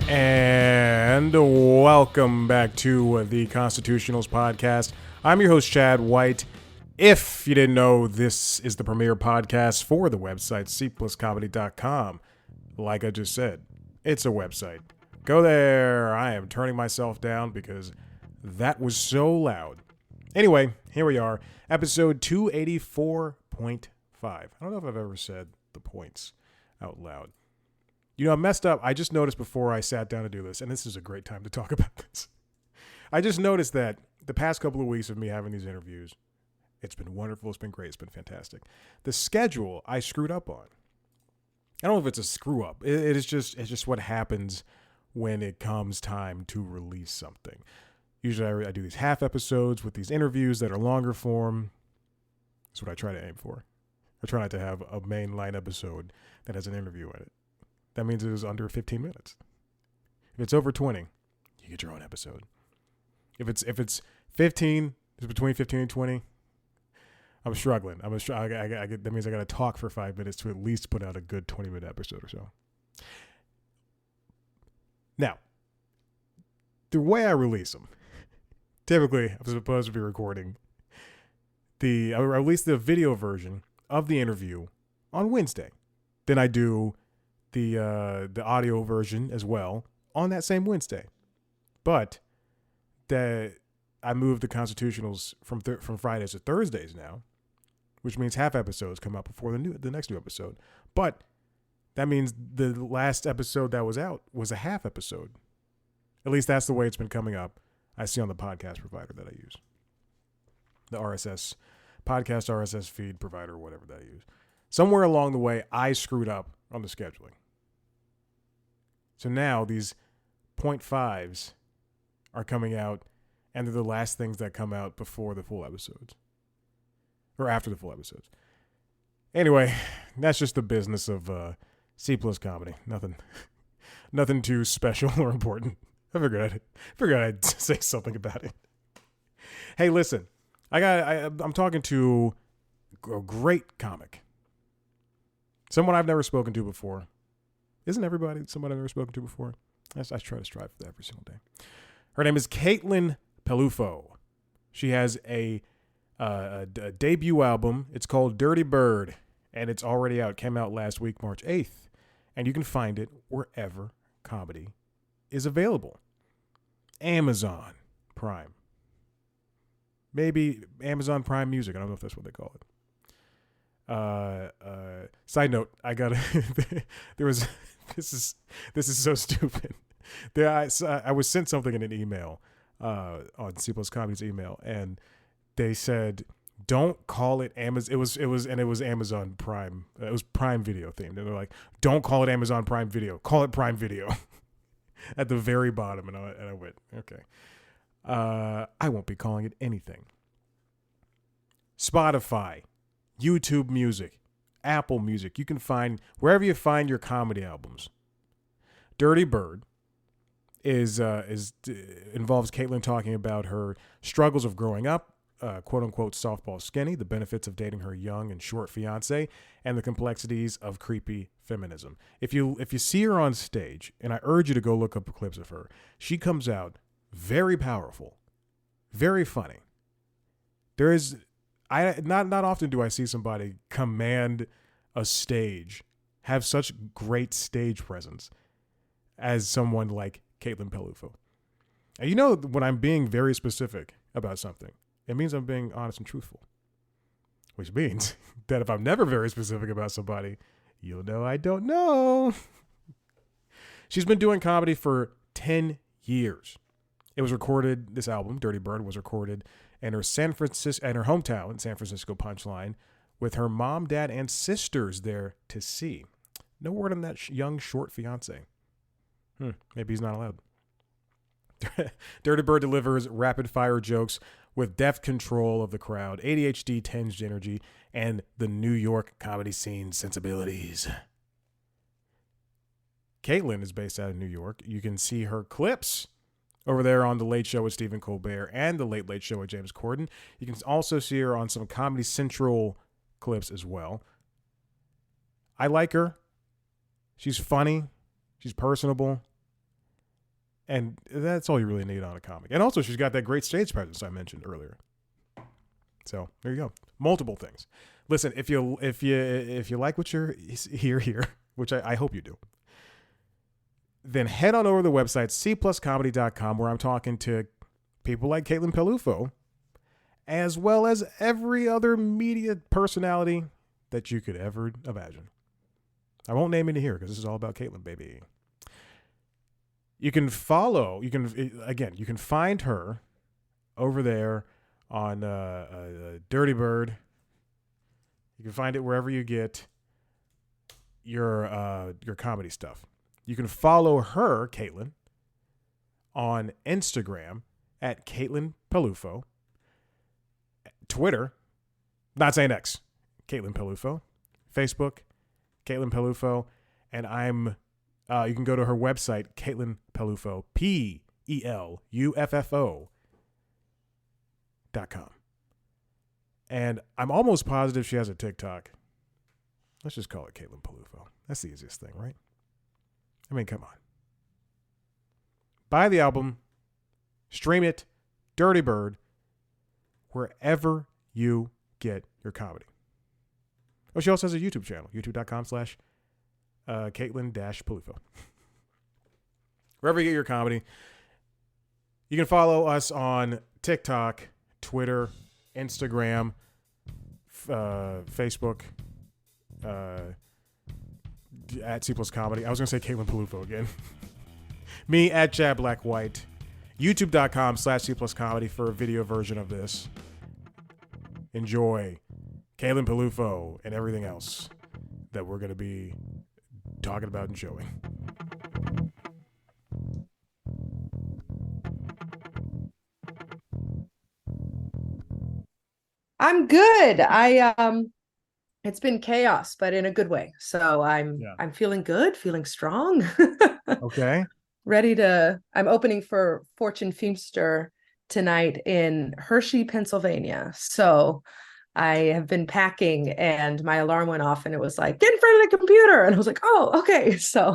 And welcome back to the Constitutionals podcast. I'm your host, Chad White. If you didn't know, this is the premier podcast for the website, cpluscomedy.com. Like I just said, it's a website. Go there. I am turning myself down because that was so loud. Anyway, here we are, episode 284.5. I don't know if I've ever said the points out loud. You know, I messed up. I just noticed before I sat down to do this, and this is a great time to talk about this. I just noticed that the past couple of weeks of me having these interviews, it's been wonderful. It's been great. It's been fantastic. The schedule I screwed up on. I don't know if it's a screw up. It's just what happens when it comes time to release something. Usually I do these half episodes with these interviews that are longer form. That's what I try to aim for. I try not to have a mainline episode that has an interview in it. That means it is under 15 minutes. If it's over 20, you get your own episode. If it's 15, it's between 15 and 20. I'm struggling. That means I got to talk for 5 minutes to at least put out a good 20-minute episode or so. Now, the way I release them, typically I'm supposed to be recording I release the video version of the interview on Wednesday. Then I do the audio version as well on that same Wednesday. But that I moved the Constitutionals from Fridays to Thursdays now, which means half episodes come out before the next new episode. But that means the last episode that was out was a half episode. At least that's the way it's been coming up. I see on the podcast provider that I use. The podcast RSS feed provider, whatever that I use. Somewhere along the way, I screwed up on the scheduling. So now these 0.5s are coming out, and they're the last things that come out before the full episodes. Or after the full episodes. Anyway, that's just the business of C Plus Comedy. Nothing too special or important. I figured I'd say something about it. Hey, listen. I'm talking to a great comic. Someone I've never spoken to before. Isn't everybody someone I've never spoken to before? I try to strive for that every single day. Her name is Caitlin Peluffo. She has a debut album. It's called Dirty Bird, and it's already out. It came out last week, March 8th, and you can find it wherever comedy is available. Amazon Prime. Maybe Amazon Prime Music. I don't know if that's what they call it. Side note, I got there was this is so stupid. I was sent something in an email on C Plus Comedy's email, and they said don't call it Amazon. It was Amazon Prime. It was Prime Video themed, and they're like, don't call it Amazon Prime Video. Call it Prime Video. At the very bottom, and I went, okay. I won't be calling it anything. Spotify, YouTube Music, Apple Music. You can find wherever you find your comedy albums. Dirty Bird involves Caitlin talking about her struggles of growing up, quote unquote softball skinny, the benefits of dating her young and short fiance, and the complexities of creepy feminism. If you see her on stage, and I urge you to go look up clips of her, she comes out very powerful, very funny. Not often do I see somebody command a stage, have such great stage presence as someone like Caitlin Peluffo. And you know, when I'm being very specific about something, it means I'm being honest and truthful. Which means that if I'm never very specific about somebody, you'll know I don't know. She's been doing comedy for 10 years. This album, Dirty Bird, was recorded in her hometown in San Francisco Punchline with her mom, dad, and sisters there to see. No word on that young, short fiance. Maybe he's not allowed. Dirty Bird delivers rapid-fire jokes with deft control of the crowd, ADHD-tinged energy, and the New York comedy scene sensibilities. Caitlin is based out of New York. You can see her clips over there on The Late Show with Stephen Colbert and The Late Late Show with James Corden. You can also see her on some Comedy Central clips as well. I like her. She's funny. She's personable. And that's all you really need on a comic. And also, she's got that great stage presence I mentioned earlier. So there you go. Multiple things. Listen, if you like what you're here, which I hope you do, then head on over to the website cpluscomedy.com, where I'm talking to people like Caitlin Peluffo, as well as every other media personality that you could ever imagine. I won't name any here because this is all about Caitlin, baby. You can find her over there on Dirty Bird. You can find it wherever you get your comedy stuff. You can follow her, Caitlin, on Instagram at Caitlin Peluffo. Twitter, not saying X, Caitlin Peluffo. Facebook, Caitlin Peluffo. And you can go to her website, Caitlin Peluffo, PELUFO.com. And I'm almost positive she has a TikTok. Let's just call it Caitlin Peluffo. That's the easiest thing, right? I mean, come on. Buy the album, stream it, Dirty Bird, wherever you get your comedy. Oh, she also has a YouTube channel, youtube.com/Caitlin-Peluffo. Wherever you get your comedy. You can follow us on TikTok, Twitter, Instagram, Facebook, at C Plus Comedy. I was going to say Caitlin Peluffo again. Me at Chad Black White. YouTube.com/C Plus Comedy for a video version of this. Enjoy Caitlin Peluffo and everything else that we're going to be talking about and showing. I'm good. It's been chaos, but in a good way. So I'm feeling good, feeling strong. Okay. I'm opening for Fortune Feimster tonight in Hershey, Pennsylvania. So I have been packing and my alarm went off and it was like, get in front of the computer. And I was like, oh, okay. So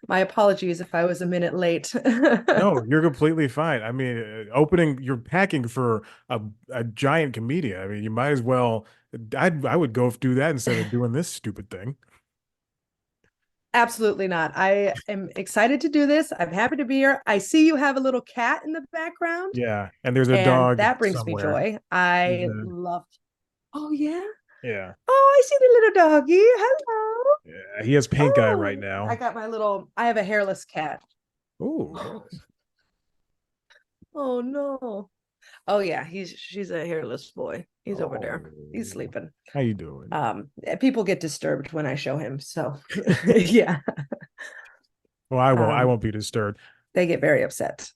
my apologies if I was a minute late. No, you're completely fine. I mean, you're packing for a giant comedian. I mean, you might as well, I would go do that instead of doing this stupid thing. Absolutely not. I am excited to do this. I'm happy to be here. I see you have a little cat in the background. Yeah, and there's a dog that brings somewhere. me joy. I loved. Oh yeah. Yeah. Oh, I see the little doggy. Hello. Yeah, he has pink eye right now. I have a hairless cat. Oh. Oh no. Oh yeah, she's a hairless boy. He's over there. He's sleeping. How you doing? People get disturbed when I show him, so yeah. Well, I won't be disturbed. They get very upset.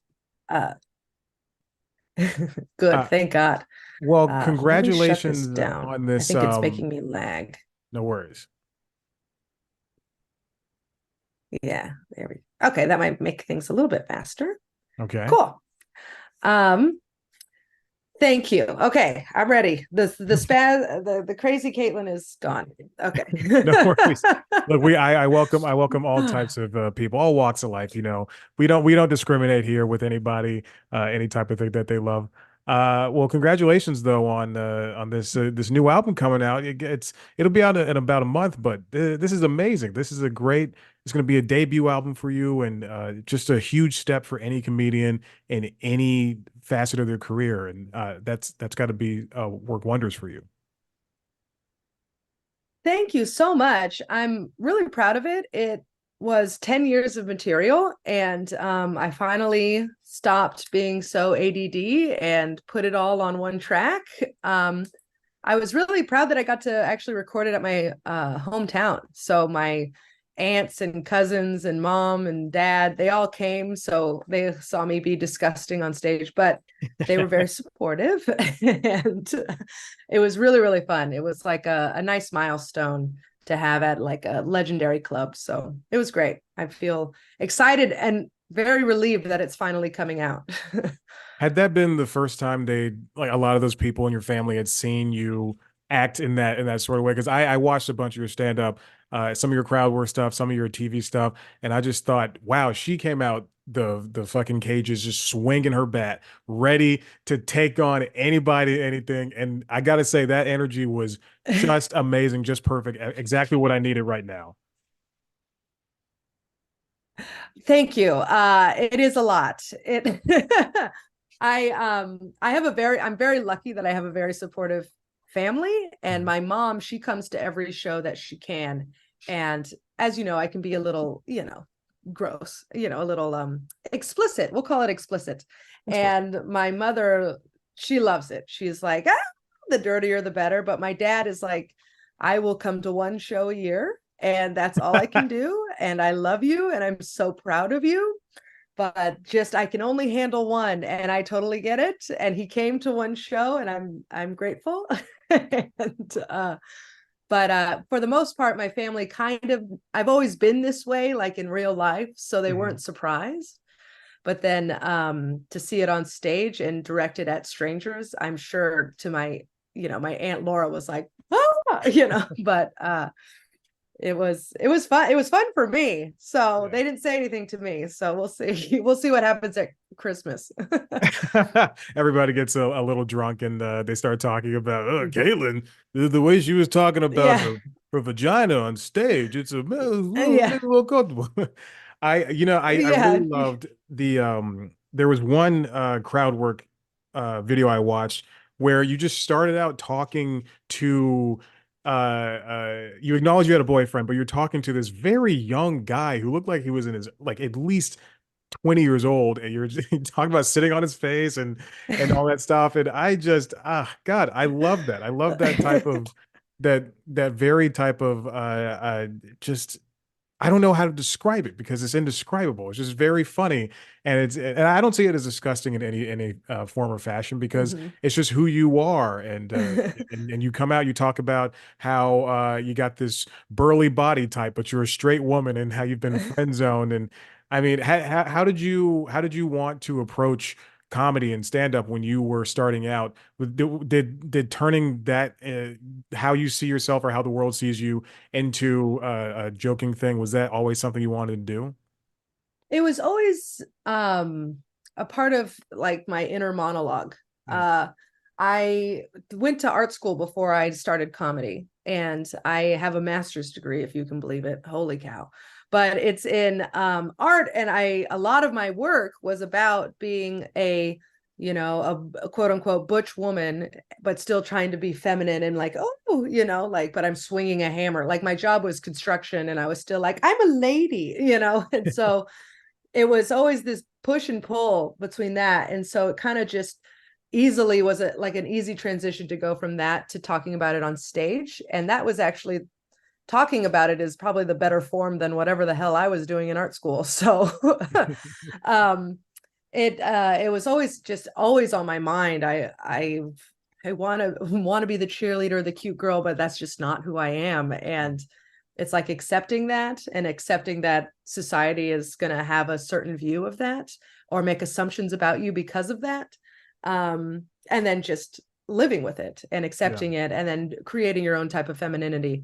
Good, thank God. Well, congratulations on this. I think it's making me lag. No worries. Yeah, there we go. Okay, that might make things a little bit faster. Okay. Cool. Thank you. Okay, I'm ready. The crazy Caitlin is gone. Okay. No worries. Look, I welcome all types of people, all walks of life. You know, we don't discriminate here with anybody, any type of thing that they love. Well, congratulations though on this new album coming out. It'll be out in about a month, but this is amazing. It's going to be a debut album for you, and just a huge step for any comedian in any facet of their career, and that's got to be work wonders for you. Thank you so much. I'm really proud of it. It was 10 years of material, and I finally stopped being so ADD and put it all on one track. I was really proud that I got to actually record it at my hometown. So my aunts and cousins and mom and dad, they all came. So they saw me be disgusting on stage, but they were very supportive. And it was really, really fun. It was like a nice milestone to have at like a legendary club. So it was great. I feel excited and very relieved that it's finally coming out. Had that been the first time a lot of those people in your family had seen you act in that sort of way. Because I watched a bunch of your stand up, some of your crowd work stuff, some of your TV stuff, and I just thought, wow, she came out the fucking cages just swinging her bat, ready to take on anybody, anything. And I gotta say that energy was just amazing, just perfect, exactly what I needed right now. Thank you. It is a lot. It I have a very I'm very lucky that I have a very supportive family, and Mhm. my mom, she comes to every show that she can. And as you know, I can be a little, gross, a little explicit. We'll call it explicit. That's fine. And my mother, she loves it. She's like, ah, the dirtier the better. But my dad is like, I will come to one show a year and that's all I can do. And I love you and I'm so proud of you. But just I can only handle one, and I totally get it. And he came to one show, and I'm grateful. and but for the most part, my family kind of I've always been this way, like in real life, so they Mhm. weren't surprised. But then to see it on stage and directed at strangers, I'm sure to my my Aunt Laura was like, oh, but it was fun. It was fun for me. So Yeah. they didn't say anything to me. So we'll see. We'll see what happens at Christmas. Everybody gets a little drunk and they start talking about, oh, Caitlin, the way she was talking about Yeah. her vagina on stage, it's Yeah. a little comfortable. I really Yeah. loved there was one crowd work video I watched where you just started out talking to you acknowledge you had a boyfriend, but you're talking to this very young guy who looked like he was in his like at least 20 years old, and you're talking about sitting on his face and all that stuff. And I just God, I love that. I love that type of that very type of just I don't know how to describe it because it's indescribable. It's just very funny, and I don't see it as disgusting in any form or fashion because Mhm. it's just who you are, and you come out, you talk about how you got this burly body type, but you're a straight woman, and how you've been friend zoned, and I mean, how did you want to approach comedy and stand up when you were starting out? Did turning that how you see yourself or how the world sees you into a joking thing, was that always something you wanted to do? It was always a part of like my inner monologue. Mm, I went to art school before I started comedy, and I have a master's degree, if you can believe it. Holy cow. But it's in art, and a lot of my work was about being a quote unquote butch woman, but still trying to be feminine and like, oh, like, but I'm swinging a hammer. Like my job was construction, and I was still like, I'm a lady, and so it was always this push and pull between that. And so it kind of just easily was like an easy transition to go from that to talking about it on stage. And that was actually talking about it is probably the better form than whatever the hell I was doing in art school. So um it was always just always on my mind. I want to be the cheerleader, the cute girl, but that's just not who I am. And it's like accepting that and accepting that society is going to have a certain view of that or make assumptions about you because of that. And then just living with it and yeah. accepting it and then creating your own type of femininity.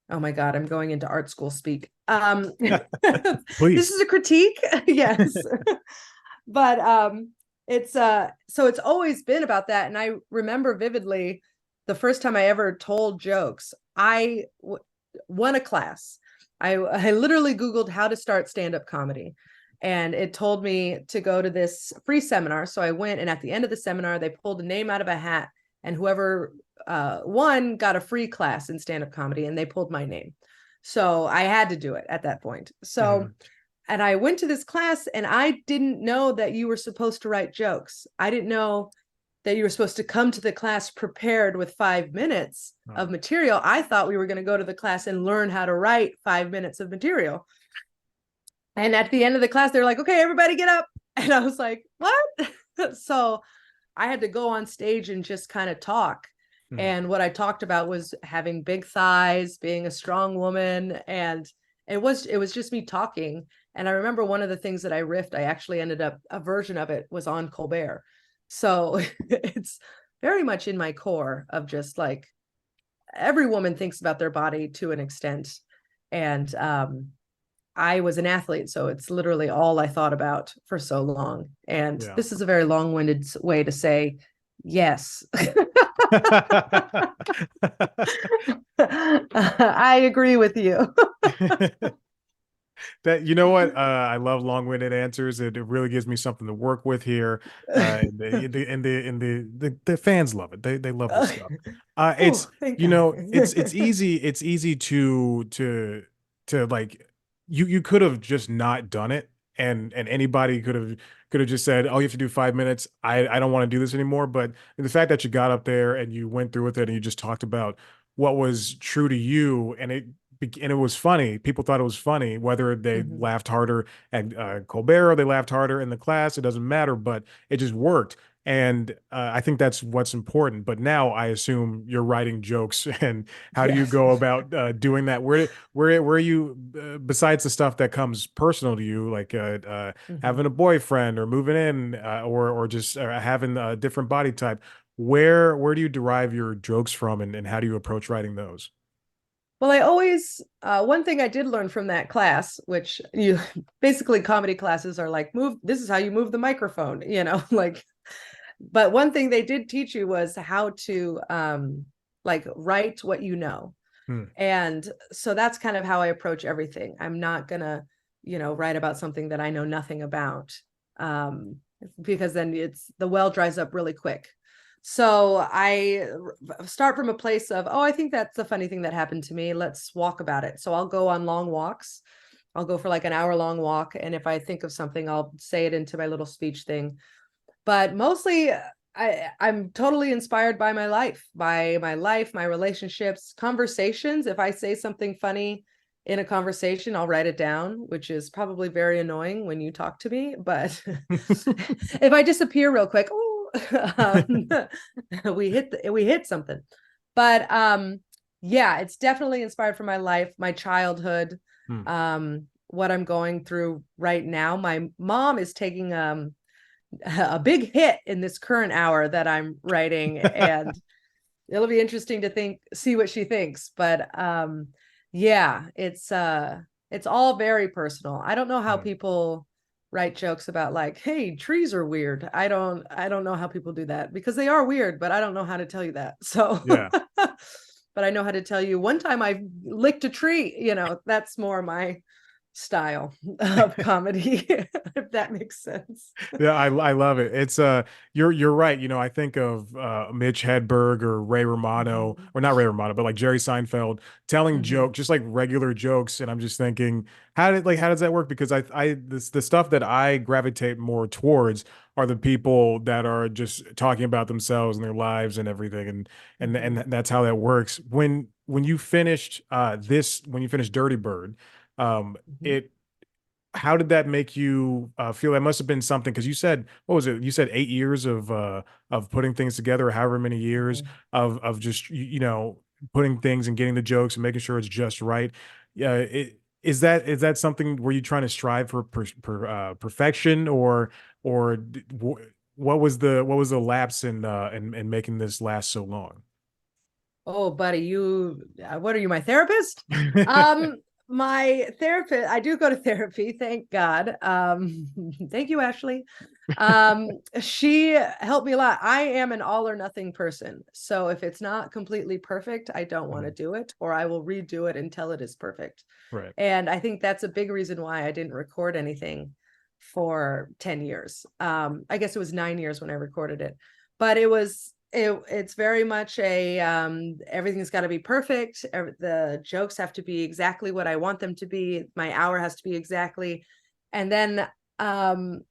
Oh my God, I'm going into art school speak. This Please. is a critique. Yes. But it's so it's always been about that. And I remember vividly the first time I ever told jokes. Won a class. I literally Googled how to start stand-up comedy, and it told me to go to this free seminar. So I went, and at the end of the seminar, they pulled a name out of a hat, and whoever won got a free class in stand-up comedy, and they pulled my name. So I had to do it at that point. So Mhm. and I went to this class, and I didn't know that you were supposed to write jokes. I didn't know that you were supposed to come to the class prepared with 5 minutes of Oh. material. I thought we were going to go to the class and learn how to write 5 minutes of material. And at the end of the class, they're like, okay, everybody get up. And I was like, what? So I had to go on stage and just kind of talk. Mhm. And what I talked about was having big thighs, being a strong woman. And it was just me talking. And I remember one of the things that I riffed, I actually ended up a version of it was on Colbert. So it's very much in my core of just like every woman thinks about their body to an extent. And I was an athlete, so it's literally all I thought about for so long. And Yeah. this is a very long-winded way to say yes. I agree with you. That, you know what, I love long-winded answers. It really gives me something to work with here. The fans love it. They love this stuff. It's, Oh, thank you God. know, it's easy to like, you could have just not done it, and anybody could have just said, oh, you have to do 5 minutes. I don't want to do this anymore. But the fact that you got up there and you went through with it and you just talked about what was true to you, and it was funny. People thought it was funny, whether they Mhm. laughed harder at Colbert or they laughed harder in the class. It doesn't matter, but it just worked. And I think that's what's important. But now I assume you're writing jokes, and how do you Yes. go about doing that? Where are you, besides the stuff that comes personal to you, like Mhm. having a boyfriend or moving in, or just having a different body type? Where do you derive your jokes from, and how do you approach writing those? Well, I always, one thing I did learn from that class, which you basically comedy classes are like, move, this is how you move the microphone, like, but one thing they did teach you was how to like write what you know. Hmm. And so that's kind of how I approach everything. I'm not gonna, write about something that I know nothing about. Because then it's the well dries up really quick. So I start from a place of, oh, I think that's a funny thing that happened to me. Let's walk about it. So I'll go on long walks. I'll go for like an hour long walk. And if I think of something, I'll say it into my little speech thing. But mostly I'm totally inspired by my life, my relationships, conversations. If I say something funny in a conversation, I'll write it down, which is probably very annoying when you talk to me. But if I disappear real quick, oh, we hit something. But yeah, it's definitely inspired from my life, my childhood, Hmm. what I'm going through right now. My mom is taking a big hit in this current hour that I'm writing, and it'll be interesting to see what she thinks. But yeah, it's all very personal. I don't know how Hmm. people write jokes about like, hey, trees are weird. I don't know how people do that, because they are weird, but I don't know how to tell you that. So Yeah. but I know how to tell you one time I licked a tree, that's more my style of comedy, if that makes sense. Yeah, I love it. It's you're right. You know, I think of Mitch Hedberg or Ray Romano, Mhm. or not Ray Romano, but like Jerry Seinfeld telling Mhm. just like regular jokes, and I'm just thinking, how does that work? Because the stuff that I gravitate more towards are the people that are just talking about themselves and their lives and everything, and Mhm. that's how that works. When you finished when you finished Dirty Bird, Mhm. it how did that make you feel? That must have been something, because you said, what was it? You said 8 years of putting things together, however many years Mhm. of just putting things and getting the jokes and making sure it's just right. Yeah, is that something, were you trying to strive for perfection, or what was the lapse in making this last so long? Oh, buddy, what are you, my therapist? Um, my therapist, I do go to therapy, thank God. Thank you, Ashley. She helped me a lot. I am an all or nothing person. So if it's not completely perfect, I don't want to Mhm. do it, or I will redo it until it is perfect. Right. And I think that's a big reason why I didn't record anything for 10 years. I guess it was 9 years when I recorded it, but it's very much a everything's got to be perfect. The jokes have to be exactly what I want them to be. My hour has to be exactly. And then um,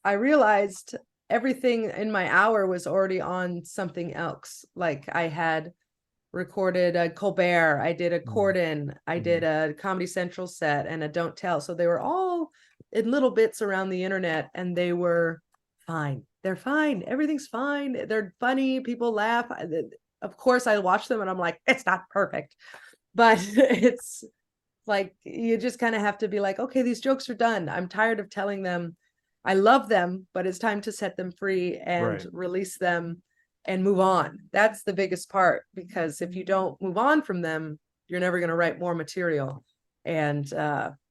I realized everything in my hour was already on something else. Like I had recorded a Colbert, I did a Mhm. Corden, I did Mhm. a Comedy Central set and a Don't Tell. So they were all in little bits around the internet, and they were fine. They're fine. Everything's fine. They're funny. People laugh. Of course, I watch them and I'm like, it's not perfect, but it's like you just kind of have to be like, okay, these jokes are done. I'm tired of telling them. I love them, but it's time to set them free and Right. release them and move on. That's the biggest part, because if you don't move on from them, you're never going to write more material, and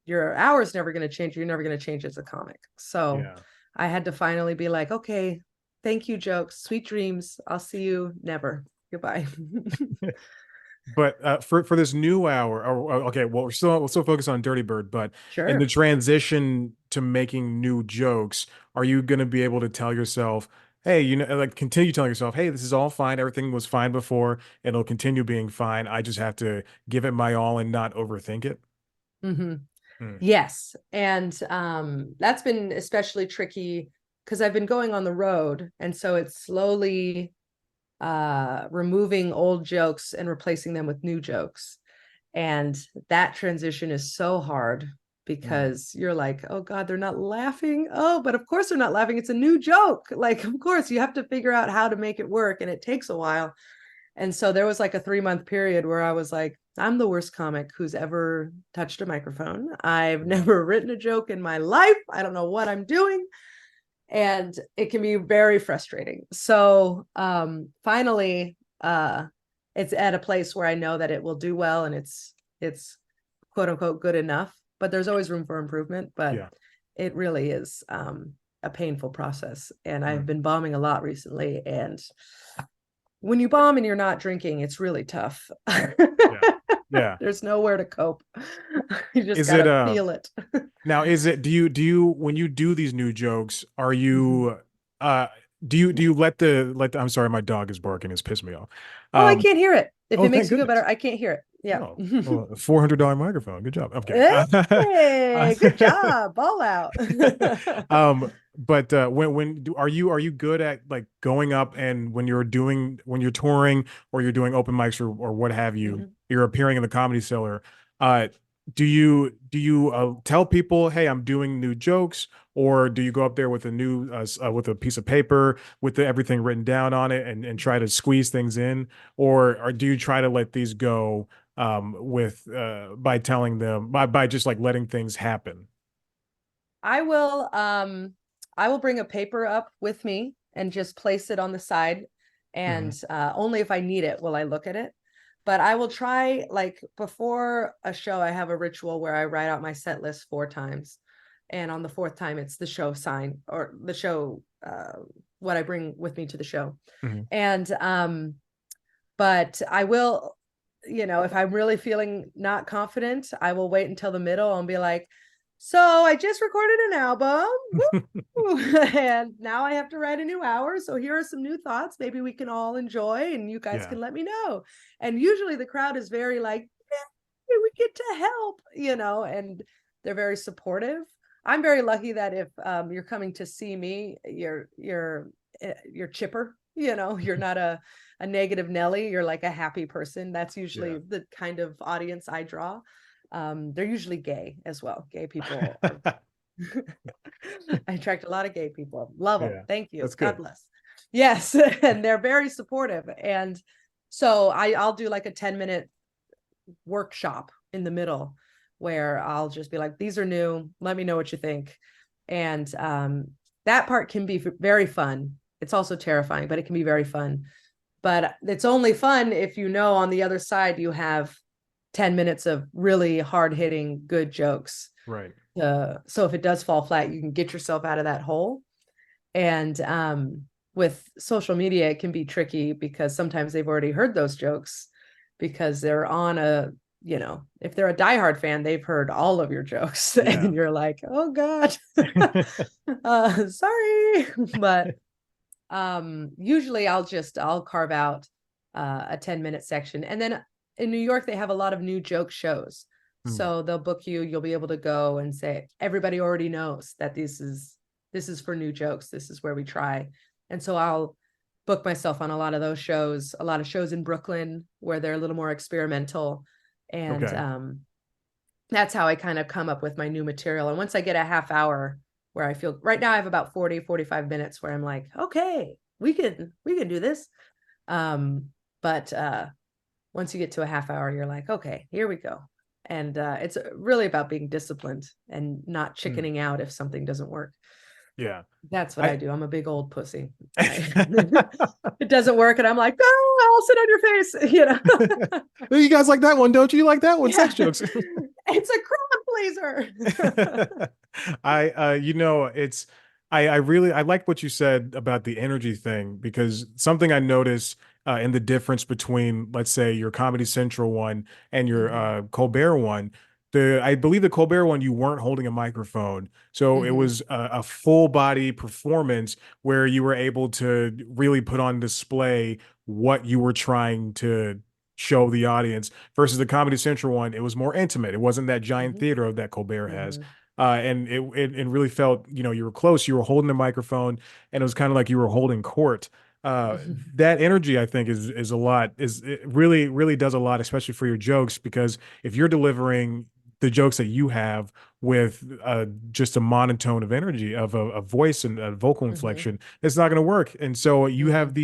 your hour's never going to change. You're never going to change as a comic. So Yeah. I had to finally be like, okay, thank you, jokes, sweet dreams. I'll see you never. Goodbye. But for this new hour, okay, well, we'll still focus on Dirty Bird, but in the Sure. transition to making new jokes, are you going to be able to tell yourself, hey, like continue telling yourself, hey, this is all fine. Everything was fine before, and it'll continue being fine. I just have to give it my all and not overthink it. Mm-hmm. Hmm. Yes. And that's been especially tricky because I've been going on the road. And so it's slowly removing old jokes and replacing them with new jokes. And that transition is so hard Hmm. because you're like, oh God, they're not laughing. Oh, but of course they're not laughing. It's a new joke. Like, of course, you have to figure out how to make it work. And it takes a while. And so there was like a 3-month period where I was like, I'm the worst comic who's ever touched a microphone. I've Yeah. never written a joke in my life. I don't know what I'm doing. And it can be very frustrating. So finally, it's at a place where I know that it will do well, and it's quote unquote good enough. But there's always room for improvement. But Yeah. it really is a painful process. And I've Hmm. been bombing a lot recently, and when you bomb and you're not drinking, it's really tough. Yeah. Yeah. There's nowhere to cope. You just Is got it to feel it. now is it do you when you do these new jokes, are Mhm. you uh do you let the I'm sorry, my dog is barking, it's pissed me off. Oh, I Um can't hear it. If oh, it thank makes you feel better, goodness. I can't hear it. Yeah. Oh, well, $400 microphone. Good job. I'm kidding. Hey, good job. Ball out. But are you good at like going up and when you're touring or you're doing open mics or what have you, Mhm. you're appearing in the Comedy Cellar. Uh, do you tell people, hey, I'm doing new jokes, or do you go up there with with a piece of paper with everything written down on it and try to squeeze things in, or do you try to let these go with by telling them by just like letting things happen? I will I will bring a paper up with me and just place it on the side, Hmm. and only if I need it will I look at it. But I will try, like before a show, I have a ritual where I write out my set list 4 times. And on the fourth time, it's the show sign or the show, what I bring with me to the show. Hmm. And but I will, if I'm really feeling not confident, I will wait until the middle and be like, so I just recorded an album. And now I have to write a new hour. So here are some new thoughts. Maybe we can all enjoy, and you guys Yeah. can let me know. And usually the crowd is very like, we get to help, and they're very supportive. I'm very lucky that if you're coming to see me, you're chipper. You're not a negative Nelly. You're like a happy person. That's Yeah. usually the kind of audience I draw. They're usually gay as well. Gay people are I attract a lot of gay people. Love them. Yeah. Thank you. That's God good. bless. Yes. And they're very supportive. And so I'll do like a 10-minute workshop in the middle where I'll just be like, these are new. Let me know what you think. And that part can be very fun. It's also terrifying, but it can be very fun. But it's only fun if on the other side you have 10 minutes of really hard hitting good jokes. Right. So if it does fall flat, you can get yourself out of that hole. And with social media, it can be tricky because sometimes they've already heard those jokes because they're on if they're a diehard fan, they've heard all of your jokes. Yeah. And you're like, oh God, sorry. But usually I'll carve out a 10-minute section. And then in New York, they have a lot of new joke shows. Hmm. So they'll book you'll be able to go and say, everybody already knows that this is for new jokes. This is where we try. And so I'll book myself on a lot of those shows, a lot of shows in Brooklyn where they're a little more experimental. And Okay. that's how I kind of come up with my new material. And once I get a half hour where I feel right now I have about 45 minutes where I'm like, okay, we can do this. But once you get to a half hour, you're like, okay, here we go. And it's really about being disciplined and not Hmm. chickening out if something doesn't work. Yeah. That's what I I do. I'm a big old pussy. It doesn't work, and I'm like, oh, I'll sit on your face. You guys like that one, don't you? You like that one? Yeah, Sex jokes. it's a crowd pleaser. You know, it's I really I like what you said about the energy thing because something I noticed in the difference between, let's say, your Comedy Central one and your Hmm. Colbert one. I believe the Colbert one, you weren't holding a microphone, so it Hmm. was a full body performance where you were able to really put on display what you were trying to show the audience versus the Comedy Central one. It was more intimate. It wasn't that giant Hmm. theater that Colbert has. Hmm. And it really felt, you were close, you were holding the microphone, and it was kind of like you were holding court. Uh, Hmm. that energy, I think, is a lot. It really does a lot, especially for your jokes, because if you're delivering the jokes that you have with just a monotone of energy of a voice and a vocal Hmm. inflection, it's not going to work. And so you have Hmm.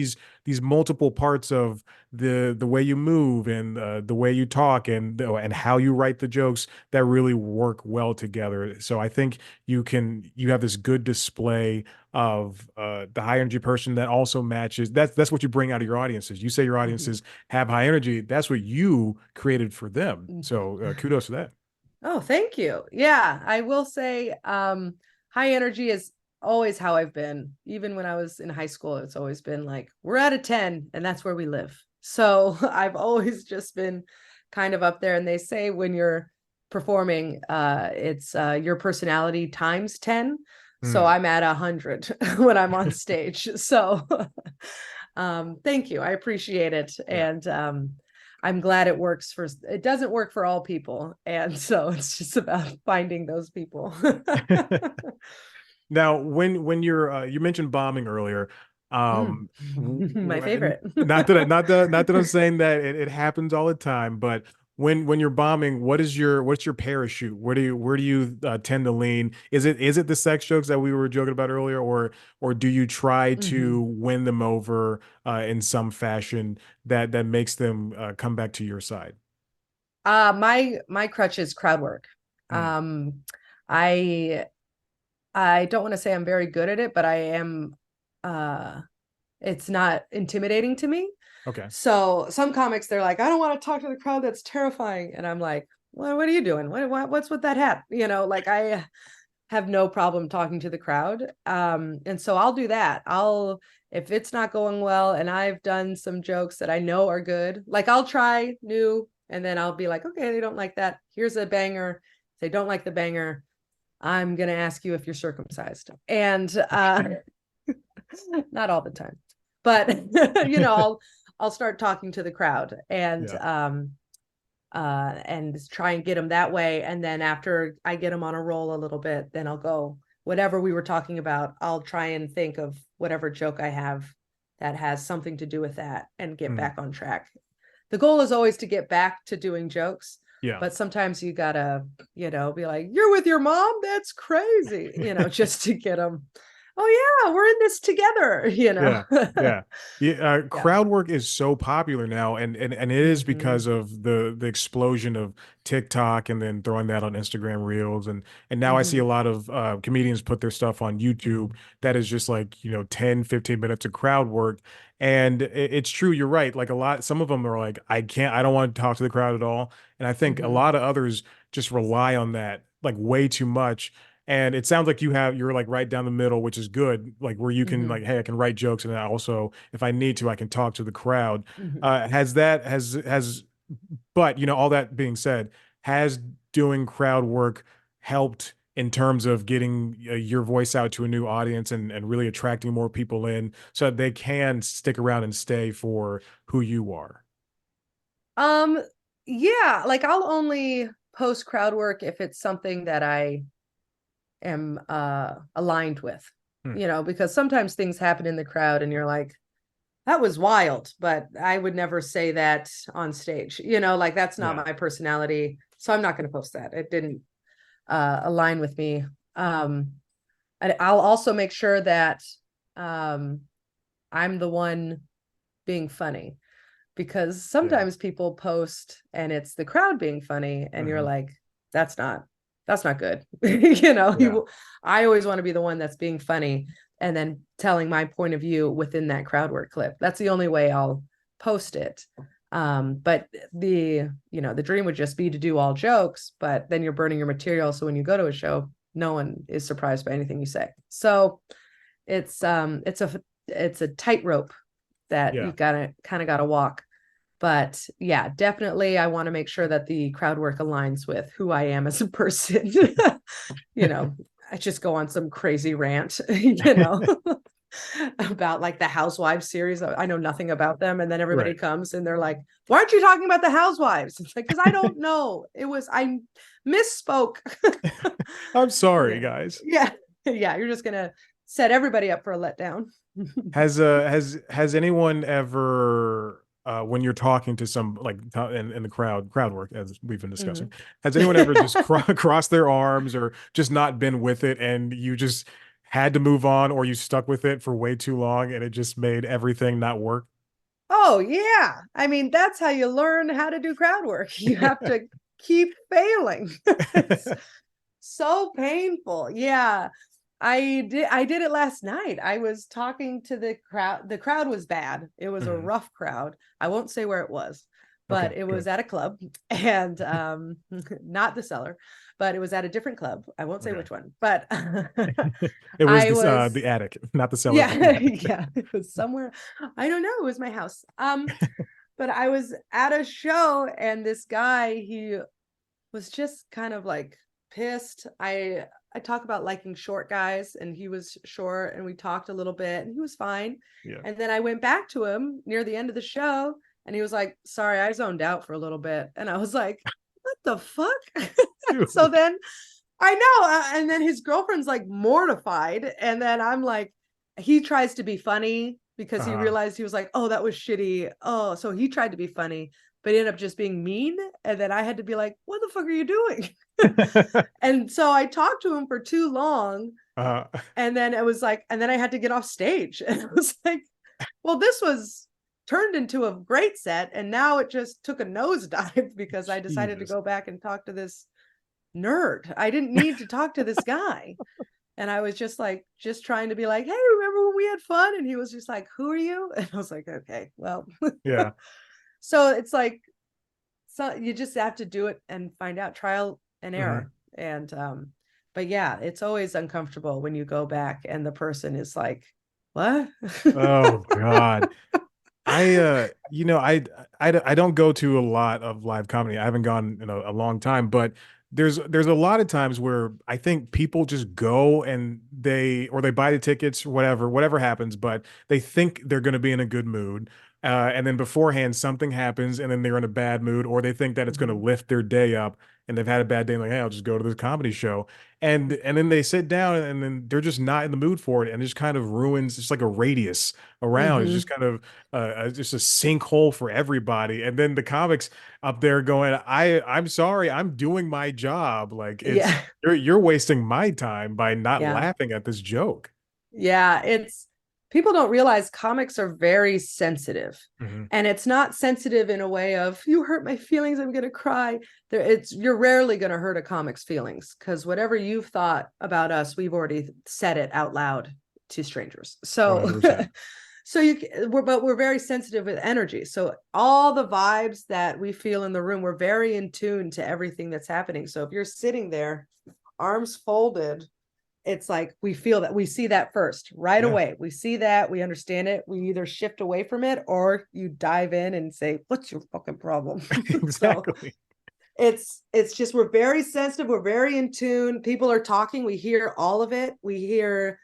these multiple parts of the way you move and the way you talk and how you write the jokes that really work well together. So I think you have this good display of the high energy person that also matches. That's what you bring out of your audiences. You say your Hmm. audiences have high energy. That's what you created for them. So kudos to that. Oh, thank you. Yeah, I will say high energy is always how I've been. Even when I was in high school, it's always been like, we're at a 10 and that's where we live. So I've always just been kind of up there. And they say when you're performing, it's your personality times 10. So Mm, I'm at 100 when I'm on stage. So thank you. I appreciate it. yeah. And I'm glad it works for, it doesn't work for all people. And so it's just about finding those people. Now, when you're you mentioned bombing earlier, Mm, my favorite. not that I'm saying that it happens all the time, but when you're bombing, what's your parachute? Where do you tend to lean? Is it the sex jokes that we were joking about earlier, or do you try to Mhm. win them over in some fashion that makes them come back to your side? My crutch is crowd work. Mm, Um, I I don't want to say I'm very good at it, but I am. Uh, it's not intimidating to me. okay. So some comics, they're like, I don't want to talk to the crowd. That's terrifying. And I'm like, well, what are you doing? What's with that hat? Like I have no problem talking to the crowd. And so I'll do that. If it's not going well and I've done some jokes that I know are good, like I'll try new and then I'll be like, okay, they don't like that. Here's a banger. If they don't like the banger, I'm going to ask you if you're circumcised. And not all the time, but I'll start talking to the crowd Yeah. and try and get them that way. And then after I get them on a roll a little bit, then I'll go whatever we were talking about. I'll try and think of whatever joke I have that has something to do with that and get Mm, back on track. The goal is always to get back to doing jokes, yeah. but sometimes you gotta, be like, you're with your mom? That's crazy, just to get them. Oh yeah, we're in this together. Yeah, yeah, yeah. Yeah. Crowd work is so popular now, and it is Hmm. because of the explosion of TikTok and then throwing that on Instagram Reels, and now I see a Hmm. lot of comedians put their stuff on YouTube that is just like 10-15 minutes of crowd work, and it's true. You're right. Like some of them are like, I don't want to talk to the crowd at all, and I think a Hmm. lot of others just rely on that like way too much. And it sounds like you're like right down the middle, which is good, like where you can like, Hmm. hey, I can write jokes, and I also, if I need to, I can talk to the crowd. Hmm. Has that has But all that being said, has doing crowd work helped in terms of getting your voice out to a new audience and really attracting more people in so that they can stick around and stay for who you are? Um, yeah, like I'll only post crowd work if it's something that I am aligned with, Hmm. because sometimes things happen in the crowd and you're like, that was wild, but I would never say that on stage, like that's not Yeah. my personality. So I'm not going to post that. It didn't align with me. Um, and I'll also make sure that um, I'm the one being funny because Yeah. sometimes people post and it's the crowd being funny and you're Hmm. like, that's not. that's not good. You know, Yeah. I always want to be the one that's being funny and then telling my point of view within that crowd work clip. That's the only way I'll post it. But the dream would just be to do all jokes, but then you're burning your material. So when you go to a show, no one is surprised by anything you say. So it's a tightrope that Yeah. you've got to kind of got to walk. But yeah, definitely I want to make sure that the crowd work aligns with who I am as a person. You know, I just go on some crazy rant, about like the Housewives series. I know nothing about them. And then everybody Right. comes and they're like, why aren't you talking about the Housewives? It's like, because I don't know. I misspoke. I'm sorry, Yeah. guys. Yeah. Yeah. You're just going to set everybody up for a letdown. Has anyone ever when you're talking to some like in the crowd work as we've been discussing, has anyone ever just crossed their arms or just not been with it and you just had to move on or you stuck with it for way too long and it just made everything not work? Oh, yeah. I mean, that's how you learn how to do crowd work. You have to keep failing. It's so painful. Yeah. I did it last night. I was talking to the crowd. The crowd was bad. It was a Mhm. rough crowd. I won't say where it was, but Okay, it was good. at a club and not the cellar, but it was at a different club. I won't say Okay. which one, but It was I this was the attic, not the cellar, but the yeah, attic. yeah, it was somewhere. I don't know, it was my house. But I was at a show and this guy, he was just kind of like pissed. I talk about liking short guys and he was short and we talked a little bit and he was fine. Yeah. And then I went back to him near the end of the show and he was like, "Sorry, I zoned out for a little bit." And I was like, "What the fuck?" So Dude. then I know, and then his girlfriend's like mortified and then I'm like, he tries to be funny because he Uh, realized he was like, "Oh, that was shitty." Oh, so he tried to be funny but he ended up just being mean. And then I had to be like, "What the fuck are you doing?" And so I talked to him for too long. uh, And then it was like, and then I had to get off stage. And it was like, well, this was turned into a great set. And now it just took a nosedive because I decided to Jesus. go back and talk to this nerd. I didn't need to talk to this guy. And I was just like, just trying to be like, "Hey, remember when we had fun?" And he was just like, "Who are you?" And I was like, "Okay, well." Yeah. So it's like, so you just have to do it and find out, trial and Mhm. error. And but yeah, it's always uncomfortable when you go back and the person is like, "What?" Oh God. I don't go to a lot of live comedy. I haven't gone in a long time, but there's a lot of times where I think people just go and they buy the tickets, whatever happens, but they think they're going to be in a good mood. And then beforehand something happens and then they're in a bad mood, or they think that it's going to Mhm. lift their day up and they've had a bad day, like, hey, I'll just go to this comedy show. And then they sit down and then they're just not in the mood for it. And it just kind of ruins, it's like a radius around. It's just Mhm. kind of just a sinkhole for everybody. And then the comics up there going, I'm sorry, I'm doing my job. Like it's Yeah. you're wasting my time by not Yeah. laughing at this joke. Yeah, it's people don't realize comics are very sensitive. Hmm. And it's not sensitive in a way of, "You hurt my feelings, I'm going to cry." There it's You're rarely going to hurt a comic's feelings because whatever you've thought about us, we've already said it out loud to strangers. So 100%. so but we're very sensitive with energy. So all the vibes that we feel in the room, we're very in tune to everything that's happening. So if you're sitting there, arms folded, it's like we feel that, we see that first right Yeah, away. We see that, we understand it, we either shift away from it or you dive in and say, "What's your fucking problem?" So exactly. it's just, we're very sensitive, we're very in tune. People are talking, we hear all of it. We hear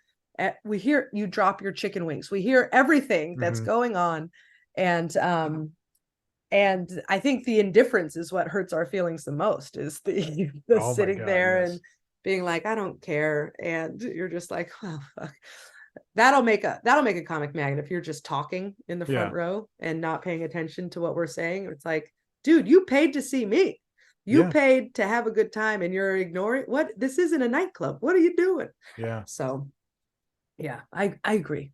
you drop your chicken wings, we hear everything that's Hmm. going on. And I think the indifference is what hurts our feelings the most, is the Oh my sitting God, there and yes. being like, "I don't care." And you're just like, "Oh fuck." That'll make a comic magnet if you're just talking in the front Yeah, row and not paying attention to what we're saying. It's like, dude, you paid to see me. You yeah, paid to have a good time and you're ignoring what, this isn't a nightclub. What are you doing? yeah. So yeah, I agree.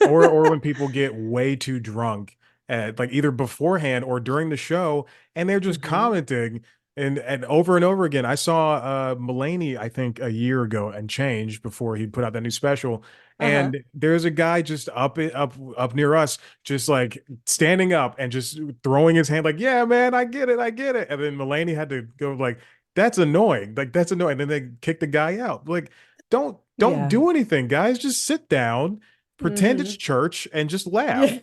Or when people get way too drunk, like either beforehand or during the show, and they're just Hmm. commenting. And over again, I saw Mulaney, I think a year ago and change before he put out that new special. Uh-huh. And there's a guy just up near us, just like standing up and just throwing his hand, like, "Yeah, man, I get it, I get it." And then Mulaney had to go like, "That's annoying, like that's annoying." And then they kicked the guy out. Like, don't Yeah. do anything, guys. Just sit down, pretend it's Hmm. church, and just laugh Yeah.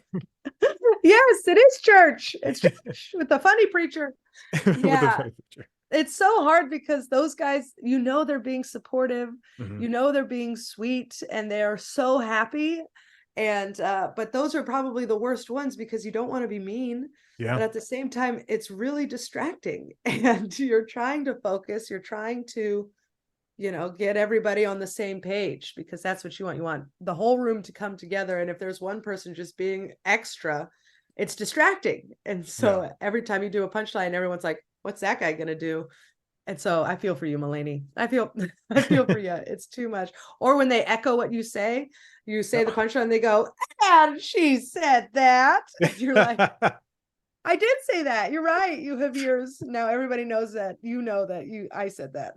Yes, it is church. It's church with the funny preacher. with the Yeah. funny picture. It's so hard because those guys, they're being supportive, Mhm. they're being sweet, and they're so happy. And but those are probably the worst ones because you don't want to be mean, Yeah, but at the same time, it's really distracting. And you're trying to focus, you're trying to, get everybody on the same page because that's what you want. You want the whole room to come together. And if there's one person just being extra, it's distracting. And yeah. so every time you do a punchline, everyone's like, what's that guy gonna do? And so I feel for you, Mulaney. I feel I feel for you. It's too much. Or when they echo what you say the punchline, they go, and she said that. And you're like, I did say that. You're right. You have yours. Now everybody knows that. You know that I said that.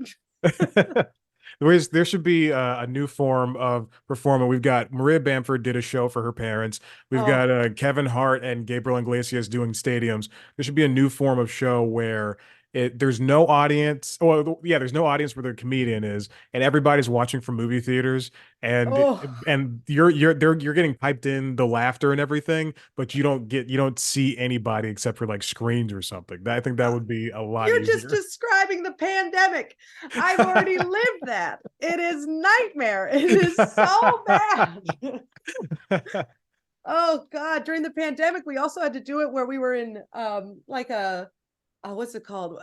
There should be a new form of performing. We've got Maria Bamford did a show for her parents. We've got Oh, Kevin Hart and Gabriel Iglesias doing stadiums. There should be a new form of show where there's no audience. Well, yeah, there's no audience where the comedian is, and everybody's watching from movie theaters, and oh, and you're getting piped in the laughter and everything, but you don't see anybody except for like screens or something. I think that would be a lot you're just easier. describing the pandemic. I've already lived that. It is nightmare. It is so bad. Oh God. During the pandemic, we also had to do it where we were in like a what's it called?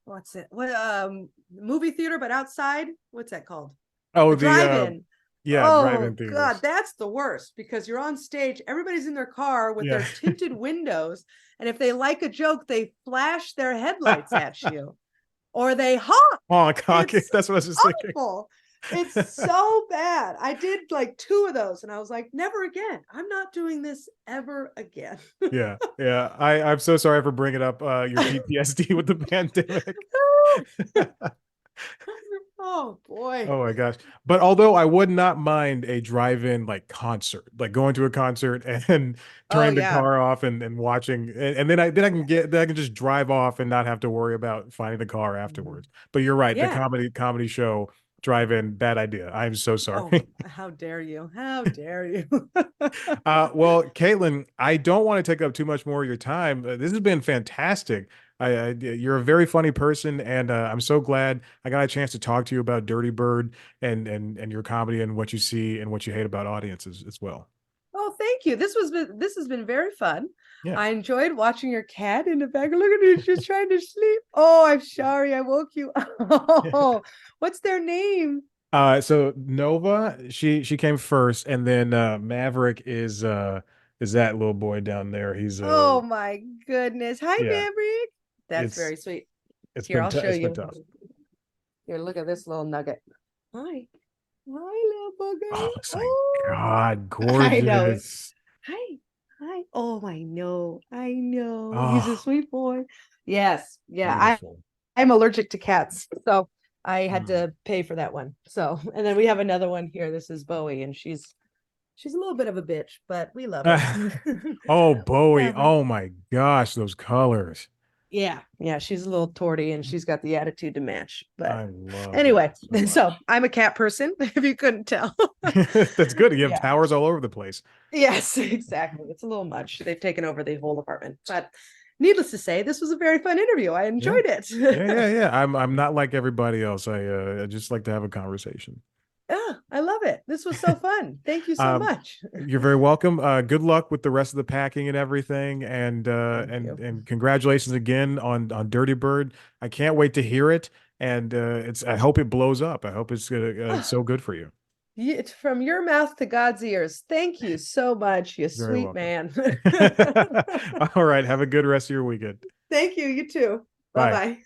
What's it? What movie theater, but outside? What's that called? Oh, A the drive-in. yeah, drive-in Oh God, theaters. that's the worst because you're on stage, everybody's in their car with Yeah. their tinted windows, and if they like a joke, they flash their headlights at you or they honk. Honk, honk. It's That's what I was just thinking. awful. It's so bad. I did like two of those and I was like, never again. I'm not doing this ever again. Yeah, yeah. I'm so sorry for bringing up your PTSD with the pandemic. Oh boy. Oh my gosh. But although I would not mind a drive-in like concert, like going to a concert and Oh turning the yeah. car off and watching and then I can just drive off and not have to worry about finding the car Mhm. afterwards. But you're right, the Yeah. comedy show drive-in, bad idea. I'm so Oh, sorry. how dare you? How dare you? Well, Caitlin, I don't want to take up too much more of your time. This has been fantastic. You're a very funny person, and I'm so glad I got a chance to talk to you about Dirty Bird and your comedy and what you see and what you hate about audiences as well. Oh, thank you. This has been very fun. Yeah. I enjoyed watching your cat in the back. Look at her, she's trying to sleep. Oh, I'm sorry, I woke you. Oh, what's their name? So Nova, she came first, and then Maverick is that little boy down there. He's Oh my goodness. Hi, yeah. Maverick. That's It's very sweet. it's Here, been I'll t show it's been you. tough. Here, look at this little nugget. Hi. Hi, little booger. Oh, it's like Oh, God, I know. gorgeous. Hi. Hi. Oh, I know. I know. He's a Oh, sweet boy. Yes. Yeah. beautiful. I'm allergic to cats. So I had Mm. to pay for that one. So, and then we have another one here. This is Bowie, and she's a little bit of a bitch, but we love her. Oh, Bowie. Love her. Oh my gosh, those colors. Yeah. Yeah. She's a little torty and she's got the attitude to match. But I love that anyway, so so much. I'm a cat person, if you couldn't tell. That's good. You have Yeah. towers all over the place. Yes, exactly. It's a little much. They've taken over the whole apartment. But needless to say, this was a very fun interview. I Yeah. enjoyed it. Yeah. I'm not like everybody else. I just like to have a conversation. Yeah, I love it. This was so fun. Thank you so Um, much. you're very welcome. Good luck with the rest of the packing and everything, and Thank you. congratulations again on Dirty Bird. I can't wait to hear it, and it's I hope it blows up. I hope it's so good for you. It's from your mouth to God's ears. Thank you so much, you Very sweet welcome. man. All right. Have a good rest of your weekend. Thank you. You too. Bye Bye. bye.